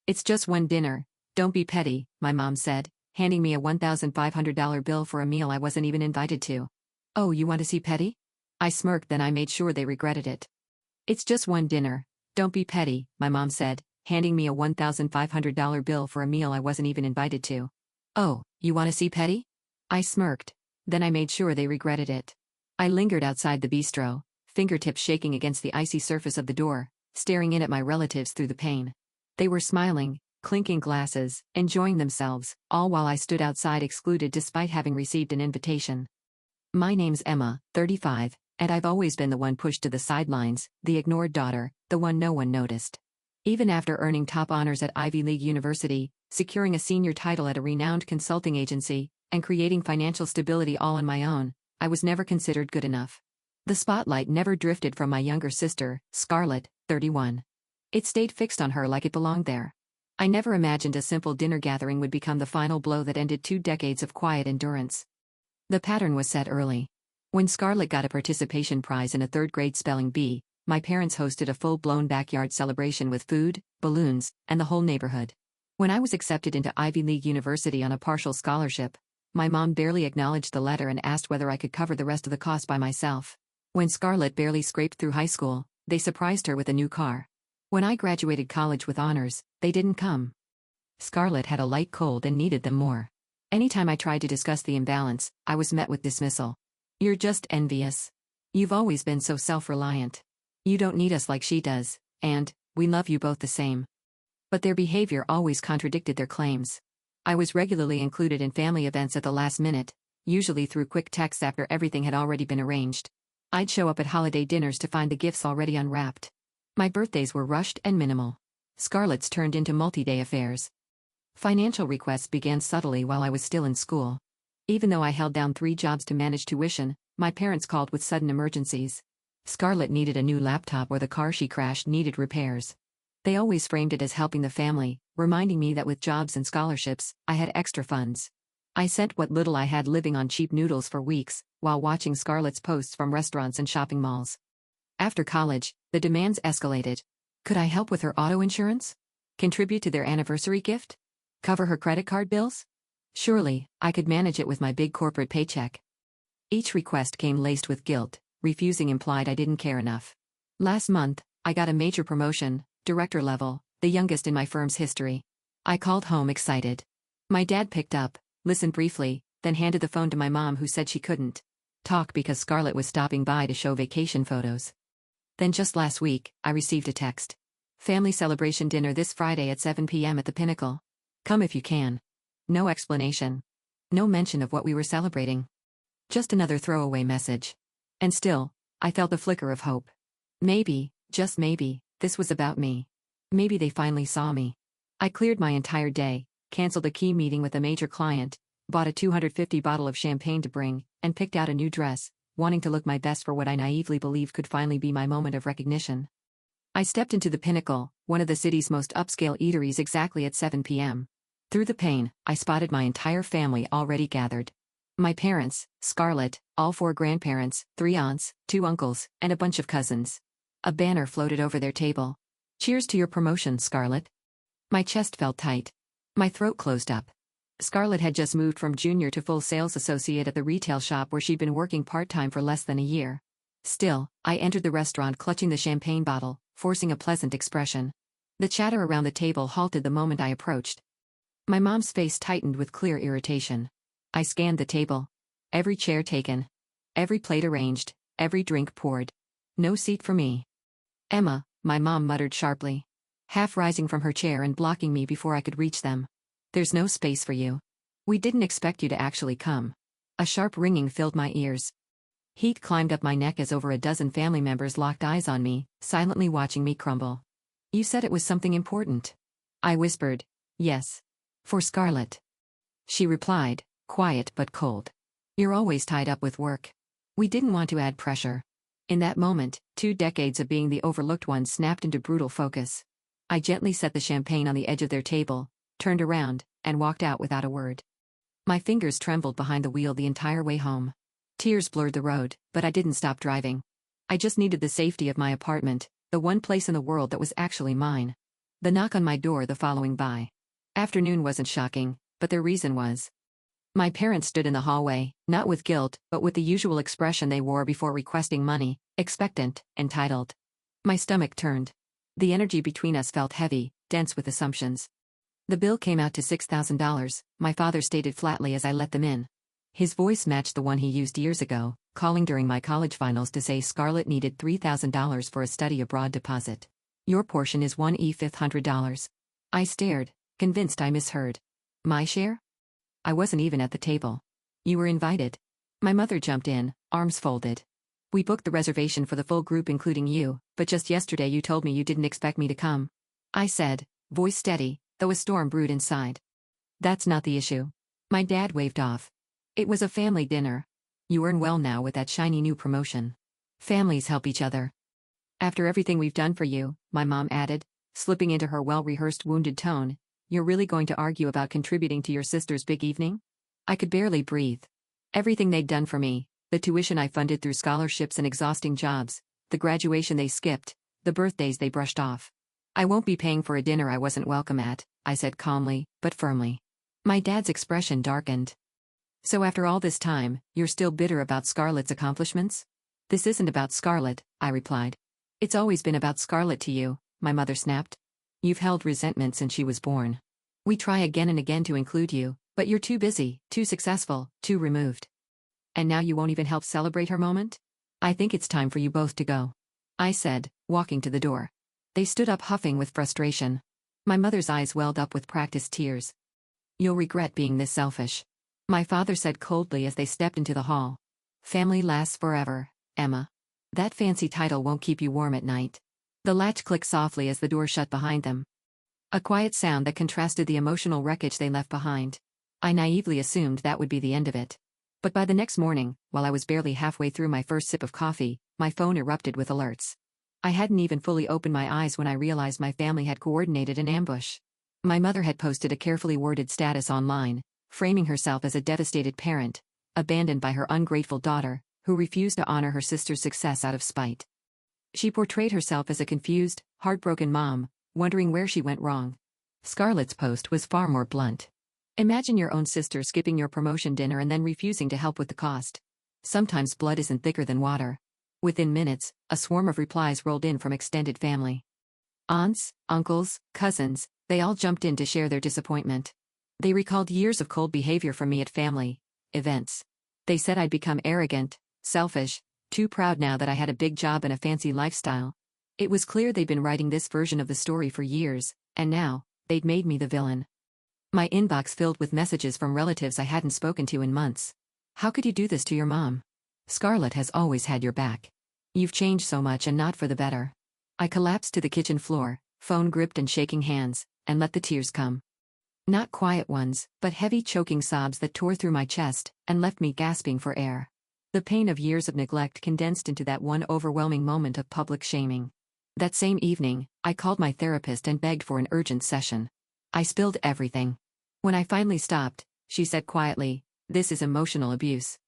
It's just one dinner. Don't be petty, my mom said, handing me a $1,500 bill for a meal I wasn't even invited to. Oh, you want to see petty? I smirked, then I made sure they regretted it. It's just one dinner. Don't be petty, my mom said, handing me a $1,500 bill for a meal I wasn't even invited to. Oh, you want to see petty? I smirked. Then I made sure they regretted it. I lingered outside the bistro, fingertips shaking against the icy surface of the door, staring in at my relatives through the pane. They were smiling, clinking glasses, enjoying themselves, all while I stood outside excluded despite having received an invitation. My name's Emma, 35, and I've always been the one pushed to the sidelines, the ignored daughter, the one no one noticed. Even after earning top honors at Ivy League University, securing a senior title at a renowned consulting agency, and creating financial stability all on my own, I was never considered good enough. The spotlight never drifted from my younger sister, Scarlett, 31. It stayed fixed on her like it belonged there. I never imagined a simple dinner gathering would become the final blow that ended 2 decades of quiet endurance. The pattern was set early. When Scarlett got a participation prize in a 3rd grade spelling bee, my parents hosted a full-blown backyard celebration with food, balloons, and the whole neighborhood. When I was accepted into Ivy League University on a partial scholarship, my mom barely acknowledged the letter and asked whether I could cover the rest of the cost by myself. When Scarlett barely scraped through high school, they surprised her with a new car. When I graduated college with honors, they didn't come. Scarlett had a light cold and needed them more. Anytime I tried to discuss the imbalance, I was met with dismissal. You're just envious. You've always been so self-reliant. You don't need us like she does, and we love you both the same. But their behavior always contradicted their claims. I was regularly included in family events at the last minute, usually through quick texts after everything had already been arranged. I'd show up at holiday dinners to find the gifts already unwrapped. My birthdays were rushed and minimal. Scarlett's turned into multi-day affairs. Financial requests began subtly while I was still in school. Even though I held down 3 jobs to manage tuition, my parents called with sudden emergencies. Scarlett needed a new laptop or the car she crashed needed repairs. They always framed it as helping the family, reminding me that with jobs and scholarships, I had extra funds. I sent what little I had living on cheap noodles for weeks, while watching Scarlett's posts from restaurants and shopping malls. After college, the demands escalated. Could I help with her auto insurance? Contribute to their anniversary gift? Cover her credit card bills? Surely, I could manage it with my big corporate paycheck. Each request came laced with guilt. Refusing implied I didn't care enough. Last month, I got a major promotion, director level, the youngest in my firm's history. I called home excited. My dad picked up, listened briefly, then handed the phone to my mom, who said she couldn't talk because Scarlett was stopping by to show vacation photos. Then just last week, I received a text. Family celebration dinner this Friday at 7 p.m. at the Pinnacle. Come if you can. No explanation. No mention of what we were celebrating. Just another throwaway message. And still, I felt a flicker of hope. Maybe, just maybe, this was about me. Maybe they finally saw me. I cleared my entire day, canceled a key meeting with a major client, bought a 250 bottle of champagne to bring, and picked out a new dress, wanting to look my best for what I naively believed could finally be my moment of recognition. I stepped into the Pinnacle, one of the city's most upscale eateries, exactly at 7 p.m. Through the pane, I spotted my entire family already gathered. My parents, Scarlett, all 4 grandparents, 3 aunts, 2 uncles, and a bunch of cousins. A banner floated over their table. Cheers to your promotion, Scarlett. My chest felt tight. My throat closed up. Scarlett had just moved from junior to full sales associate at the retail shop where she'd been working part-time for less than a year. Still, I entered the restaurant clutching the champagne bottle, forcing a pleasant expression. The chatter around the table halted the moment I approached. My mom's face tightened with clear irritation. I scanned the table. Every chair taken. Every plate arranged. Every drink poured. No seat for me. Emma, my mom muttered sharply, half rising from her chair and blocking me before I could reach them. There's no space for you. We didn't expect you to actually come. A sharp ringing filled my ears. Heat climbed up my neck as over a dozen family members locked eyes on me, silently watching me crumble. You said it was something important. I whispered, yes. For Scarlett. She replied, quiet but cold. You're always tied up with work. We didn't want to add pressure. In that moment, 2 decades of being the overlooked one snapped into brutal focus. I gently set the champagne on the edge of their table, turned around, and walked out without a word. My fingers trembled behind the wheel the entire way home. Tears blurred the road, but I didn't stop driving. I just needed the safety of my apartment, the one place in the world that was actually mine. The knock on my door the following afternoon wasn't shocking, but their reason was. My parents stood in the hallway, not with guilt, but with the usual expression they wore before requesting money, expectant, entitled. My stomach turned. The energy between us felt heavy, dense with assumptions. The bill came out to $6,000, my father stated flatly as I let them in. His voice matched the one he used years ago, calling during my college finals to say Scarlett needed $3,000 for a study abroad deposit. Your portion is $1,500. I stared, convinced I misheard. My share? I wasn't even at the table. You were invited. My mother jumped in, arms folded. We booked the reservation for the full group including you, but just yesterday you told me you didn't expect me to come. I said, voice steady, though a storm brewed inside. That's not the issue. My dad waved off. It was a family dinner. You earn well now with that shiny new promotion. Families help each other. After everything we've done for you, my mom added, slipping into her well-rehearsed wounded tone, you're really going to argue about contributing to your sister's big evening? I could barely breathe. Everything they'd done for me, the tuition I funded through scholarships and exhausting jobs, the graduation they skipped, the birthdays they brushed off. I won't be paying for a dinner I wasn't welcome at, I said calmly, but firmly. My dad's expression darkened. So after all this time, you're still bitter about Scarlett's accomplishments? This isn't about Scarlett, I replied. It's always been about Scarlett to you, my mother snapped. You've held resentment since she was born. We try again and again to include you, but you're too busy, too successful, too removed. And now you won't even help celebrate her moment? I think it's time for you both to go, I said, walking to the door. They stood up huffing with frustration. My mother's eyes welled up with practiced tears. You'll regret being this selfish, my father said coldly as they stepped into the hall. Family lasts forever, Emma. That fancy title won't keep you warm at night. The latch clicked softly as the door shut behind them. A quiet sound that contrasted the emotional wreckage they left behind. I naively assumed that would be the end of it. But by the next morning, while I was barely halfway through my first sip of coffee, my phone erupted with alerts. I hadn't even fully opened my eyes when I realized my family had coordinated an ambush. My mother had posted a carefully worded status online, framing herself as a devastated parent, abandoned by her ungrateful daughter, who refused to honor her sister's success out of spite. She portrayed herself as a confused, heartbroken mom, wondering where she went wrong. Scarlett's post was far more blunt. Imagine your own sister skipping your promotion dinner and then refusing to help with the cost. Sometimes blood isn't thicker than water. Within minutes, a swarm of replies rolled in from extended family. Aunts, uncles, cousins, they all jumped in to share their disappointment. They recalled years of cold behavior from me at family events. They said I'd become arrogant, selfish, too proud now that I had a big job and a fancy lifestyle. It was clear they'd been writing this version of the story for years, and now, they'd made me the villain. My inbox filled with messages from relatives I hadn't spoken to in months. How could you do this to your mom? Scarlett has always had your back. You've changed so much and not for the better. I collapsed to the kitchen floor, phone gripped and shaking hands, and let the tears come. Not quiet ones, but heavy choking sobs that tore through my chest and left me gasping for air. The pain of years of neglect condensed into that one overwhelming moment of public shaming. That same evening, I called my therapist and begged for an urgent session. I spilled everything. When I finally stopped, she said quietly, "This is emotional abuse."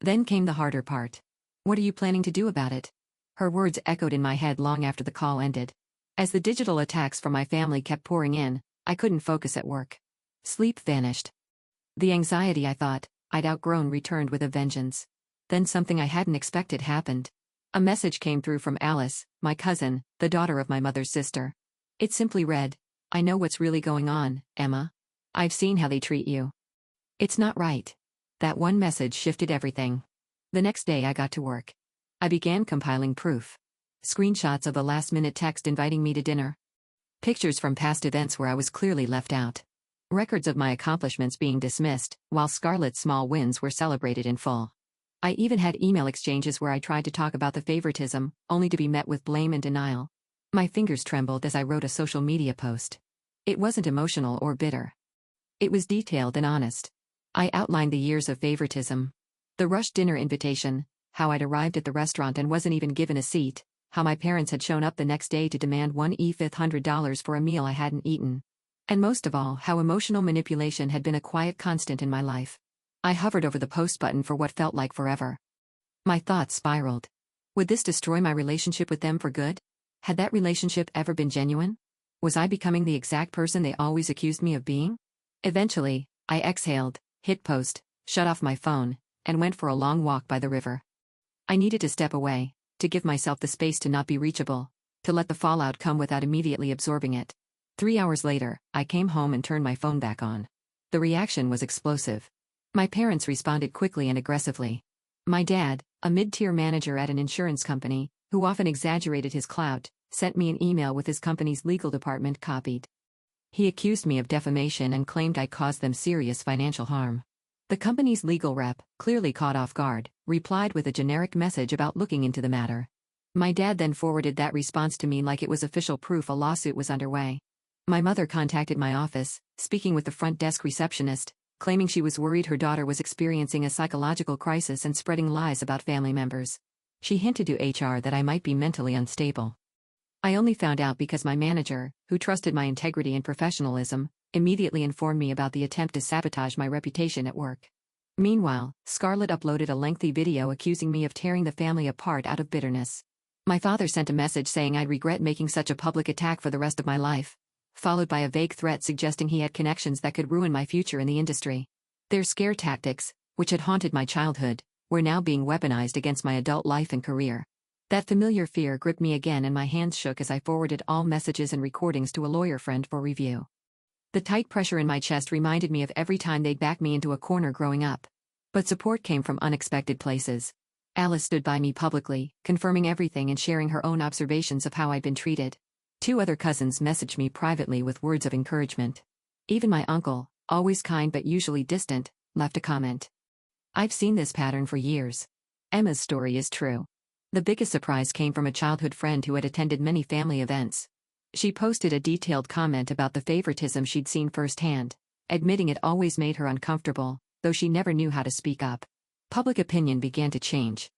Then came the harder part. "What are you planning to do about it?" Her words echoed in my head long after the call ended. As the digital attacks from my family kept pouring in, I couldn't focus at work. Sleep vanished. The anxiety I thought I'd outgrown returned with a vengeance. Then something I hadn't expected happened. A message came through from Alice, my cousin, the daughter of my mother's sister. It simply read, "I know what's really going on, Emma. I've seen how they treat you. It's not right." That one message shifted everything. The next day I got to work. I began compiling proof. Screenshots of the last-minute text inviting me to dinner. Pictures from past events where I was clearly left out. Records of my accomplishments being dismissed, while Scarlett's small wins were celebrated in full. I even had email exchanges where I tried to talk about the favoritism, only to be met with blame and denial. My fingers trembled as I wrote a social media post. It wasn't emotional or bitter. It was detailed and honest. I outlined the years of favoritism. The rushed dinner invitation, how I'd arrived at the restaurant and wasn't even given a seat, how my parents had shown up the next day to demand $1,500 for a meal I hadn't eaten. And most of all, how emotional manipulation had been a quiet constant in my life. I hovered over the post button for what felt like forever. My thoughts spiraled. Would this destroy my relationship with them for good? Had that relationship ever been genuine? Was I becoming the exact person they always accused me of being? Eventually, I exhaled, hit post, shut off my phone, and went for a long walk by the river. I needed to step away, to give myself the space to not be reachable, to let the fallout come without immediately absorbing it. 3 hours later, I came home and turned my phone back on. The reaction was explosive. My parents responded quickly and aggressively. My dad, a mid-tier manager at an insurance company, who often exaggerated his clout, sent me an email with his company's legal department copied. He accused me of defamation and claimed I caused them serious financial harm. The company's legal rep, clearly caught off guard, replied with a generic message about looking into the matter. My dad then forwarded that response to me like it was official proof a lawsuit was underway. My mother contacted my office, speaking with the front desk receptionist, claiming she was worried her daughter was experiencing a psychological crisis and spreading lies about family members. She hinted to HR that I might be mentally unstable. I only found out because my manager, who trusted my integrity and professionalism, immediately informed me about the attempt to sabotage my reputation at work. Meanwhile, Scarlett uploaded a lengthy video accusing me of tearing the family apart out of bitterness. My father sent a message saying I'd regret making such a public attack for the rest of my life, followed by a vague threat suggesting he had connections that could ruin my future in the industry. Their scare tactics, which had haunted my childhood, were now being weaponized against my adult life and career. That familiar fear gripped me again and my hands shook as I forwarded all messages and recordings to a lawyer friend for review. The tight pressure in my chest reminded me of every time they'd back me into a corner growing up. But support came from unexpected places. Alice stood by me publicly, confirming everything and sharing her own observations of how I'd been treated. 2 other cousins messaged me privately with words of encouragement. Even my uncle, always kind but usually distant, left a comment. I've seen this pattern for years. Emma's story is true. The biggest surprise came from a childhood friend who had attended many family events. She posted a detailed comment about the favoritism she'd seen firsthand, admitting it always made her uncomfortable, though she never knew how to speak up. Public opinion began to change.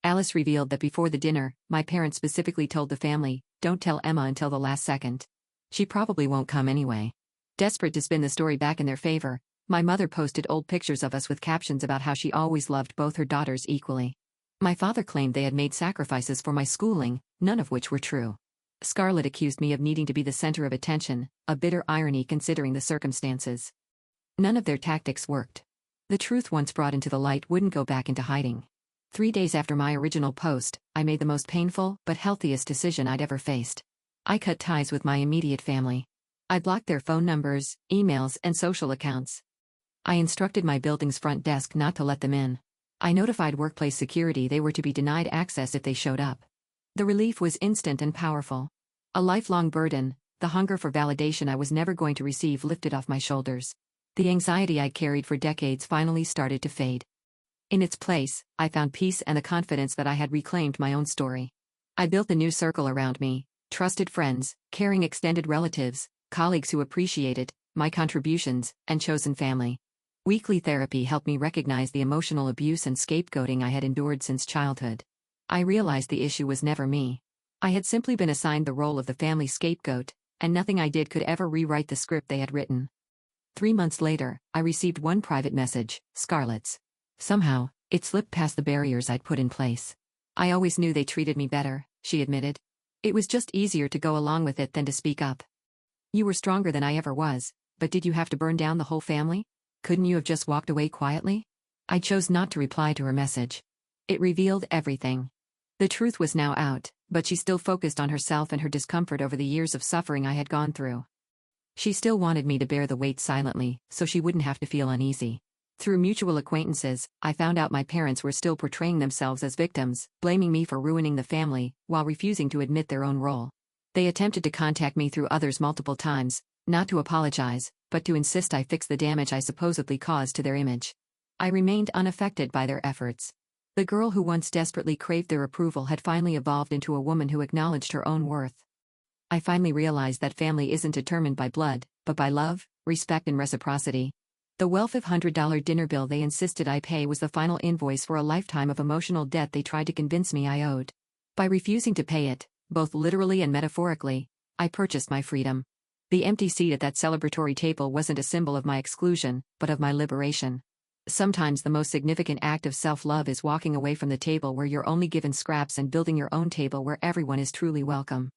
Alice revealed that before the dinner, my parents specifically told the family, "Don't tell Emma until the last second. She probably won't come anyway." Desperate to spin the story back in their favor, my mother posted old pictures of us with captions about how she always loved both her daughters equally. My father claimed they had made sacrifices for my schooling, none of which were true. Scarlett accused me of needing to be the center of attention, a bitter irony considering the circumstances. None of their tactics worked. The truth once brought into the light wouldn't go back into hiding. 3 days after my original post, I made the most painful but healthiest decision I'd ever faced. I cut ties with my immediate family. I blocked their phone numbers, emails, and social accounts. I instructed my building's front desk not to let them in. I notified workplace security they were to be denied access if they showed up. The relief was instant and powerful. A lifelong burden, the hunger for validation I was never going to receive lifted off my shoulders. The anxiety I carried for decades finally started to fade. In its place, I found peace and the confidence that I had reclaimed my own story. I built a new circle around me, trusted friends, caring extended relatives, colleagues who appreciated my contributions, and chosen family. Weekly therapy helped me recognize the emotional abuse and scapegoating I had endured since childhood. I realized the issue was never me. I had simply been assigned the role of the family scapegoat, and nothing I did could ever rewrite the script they had written. 3 months later, I received one private message, Scarlett's. Somehow, it slipped past the barriers I'd put in place. "I always knew they treated me better," she admitted. "It was just easier to go along with it than to speak up. You were stronger than I ever was, but did you have to burn down the whole family? Couldn't you have just walked away quietly?" I chose not to reply to her message. It revealed everything. The truth was now out, but she still focused on herself and her discomfort over the years of suffering I had gone through. She still wanted me to bear the weight silently, so she wouldn't have to feel uneasy. Through mutual acquaintances, I found out my parents were still portraying themselves as victims, blaming me for ruining the family, while refusing to admit their own role. They attempted to contact me through others multiple times, not to apologize, but to insist I fix the damage I supposedly caused to their image. I remained unaffected by their efforts. The girl who once desperately craved their approval had finally evolved into a woman who acknowledged her own worth. I finally realized that family isn't determined by blood, but by love, respect, and reciprocity. The $1,200 dinner bill they insisted I pay was the final invoice for a lifetime of emotional debt they tried to convince me I owed. By refusing to pay it, both literally and metaphorically, I purchased my freedom. The empty seat at that celebratory table wasn't a symbol of my exclusion, but of my liberation. Sometimes the most significant act of self-love is walking away from the table where you're only given scraps and building your own table where everyone is truly welcome.